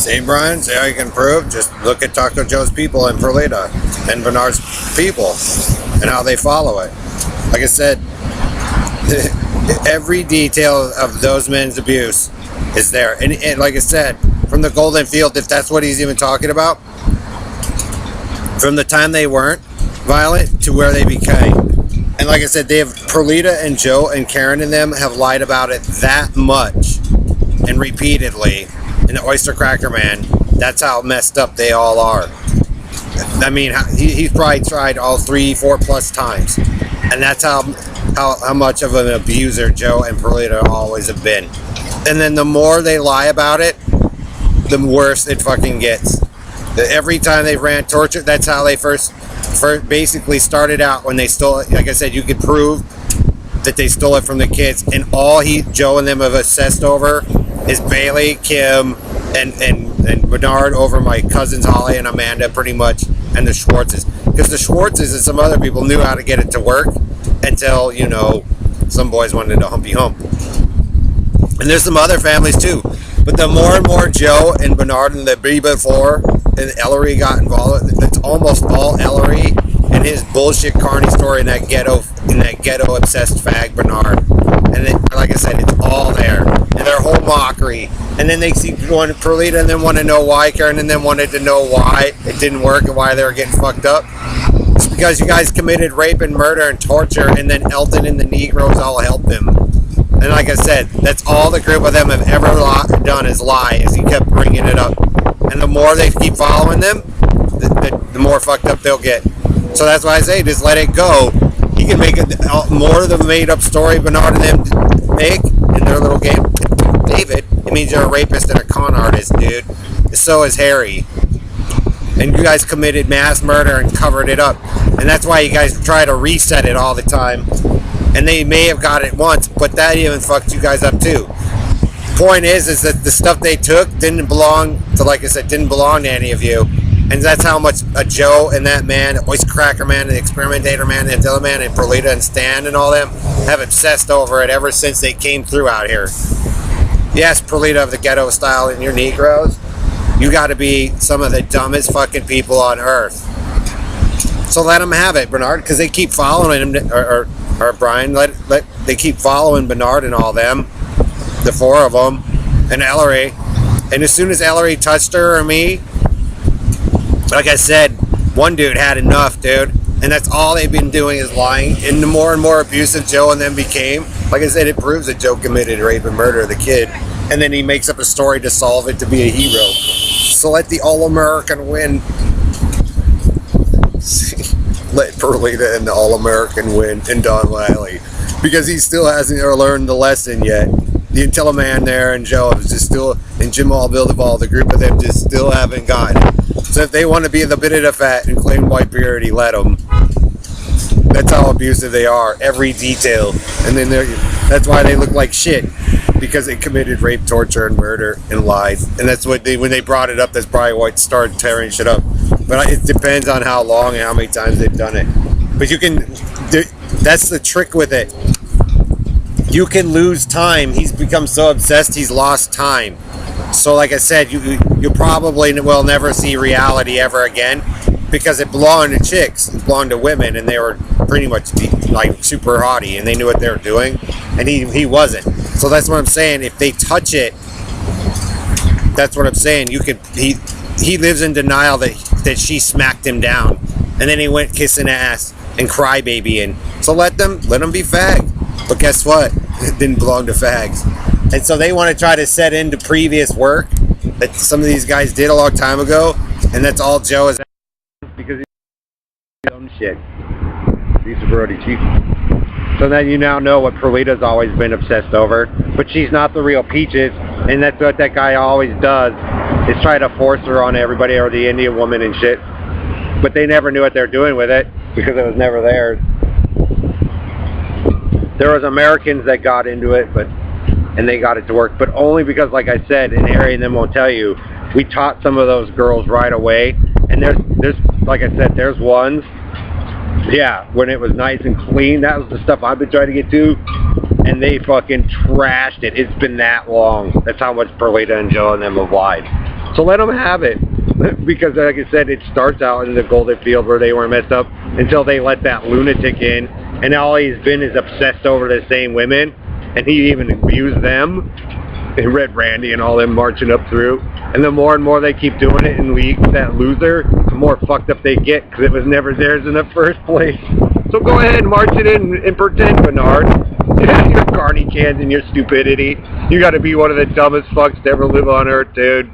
See, Brian, see how you can prove? Just look at Taco Joe's people in Perlita and Bernard's people and how they follow it. Like I said, every detail of those men's abuse is there. And like I said, from the Golden Field, if that's what he's even talking about, from the time they weren't violent to where they became. And like I said, they have Perlita and Joe and Karen and them have lied about it that much and repeatedly. And the Oyster Cracker Man, that's how messed up they all are. I mean, he's probably tried all 3-4 plus times. And that's how much of an abuser Joe and Perlita always have been. And then the more they lie about it, the worse it fucking gets. Every time they ran torture, that's how they first basically started out when they stole it. Like I said, you could prove that they stole it from the kids. And all Joe and them have obsessed over is Bailey, Kim, and Bernard over my cousins Holly and Amanda, pretty much, and the Schwartzes. Because the Schwartzes and some other people knew how to get it to work until, you know, some boys wanted to humpy hump. And there's some other families too. But the more and more Joe and Bernard and the before and Ellery got involved, it's almost all Ellery and his bullshit Carney story in that ghetto obsessed fag Bernard. And like I said, it's all there. And their whole mockery. And then they see going to Perlita and then want to know why Karen and then wanted to know why it didn't work and why they were getting fucked up. It's because you guys committed rape and murder and torture, and then Elton and the Negroes all helped him. And like I said, that's all the group of them have ever done is lie, is he kept bringing it up. And the more they keep following them, the more fucked up they'll get. So that's why I say, just let it go. He can make more of the made-up story Bernard and them make in their little game. David, it means you're a rapist and a con artist, dude. So is Harry. And you guys committed mass murder and covered it up. And that's why you guys try to reset it all the time. And they may have got it once, but that even fucked you guys up too. Point is that the stuff they took didn't belong to, like I said, didn't belong to any of you. And that's how much a Joe and that man, Oyster Cracker Man, and the Experimentator Man, and Dilla Man, and Perlita and Stan and all them have obsessed over it ever since they came through out here. Yes, Perlita of the ghetto style and your Negroes, you got to be some of the dumbest fucking people on earth. So let them have it, Bernard, because they keep following him, or Brian, they keep following Bernard and all them, the four of them, and Ellery. And as soon as Ellery touched her or me, like I said, one dude had enough, dude. And that's all they've been doing is lying. And the more and more abusive Joe and them became, like I said, it proves that Joe committed rape and murder of the kid. And then he makes up a story to solve it to be a hero. So let the All-American win. Let Perlita and the All-American win and Don Riley. Because he still hasn't learned the lesson yet. The Intelliman there and Joe is just still, and Jamal Bildeval, the group of them just still haven't gotten it. So if they want to be the bit of the fat and claim white purity, let them. That's how abusive they are, every detail. And then that's why they look like shit, because they committed rape, torture, and murder and lied. And that's what when they brought it up, that's probably why it started tearing shit up. But it depends on how long and how many times they've done it. But you can, that's the trick with it. You can lose time. He's become so obsessed, he's lost time. So like I said, you probably will never see reality ever again, because it belonged to chicks, it belonged to women, and they were pretty much like super haughty, and they knew what they were doing, and he wasn't. So that's what I'm saying. If they touch it, that's what I'm saying. He lives in denial that she smacked him down, and then he went kissing ass and crybabying. So let them be fag. But guess what? It didn't belong to fags. And so they want to try to set into previous work that some of these guys did a long time ago, and that's all Joe is, because he's dumb shit. These are Brody Chief. So then you now know what Perlita's always been obsessed over, but she's not the real Peaches, and that's what that guy always does, is try to force her on everybody, or the Indian woman and shit. But they never knew what they were doing with it, because it was never theirs. There was Americans that got into it, and they got it to work, but only because, like I said, and Harry and them won't tell you, we taught some of those girls right away. And there's like I said, there's ones, yeah, when it was nice and clean, that was the stuff I've been trying to get to, and they fucking trashed it. It's been that long. That's how much Perlita and Joe and them have lied. So let them have it. Because like I said, it starts out in the Golden Field where they were messed up until they let that lunatic in, and all he's been is obsessed over the same women, and he even abused them. And Red Randy and all them marching up through, and the more and more they keep doing it in league, that loser, the more fucked up they get because it was never theirs in the first place. So go ahead and march it in and pretend, Bernard. Your Carney cans and your stupidity. You got to be one of the dumbest fucks to ever live on Earth, dude.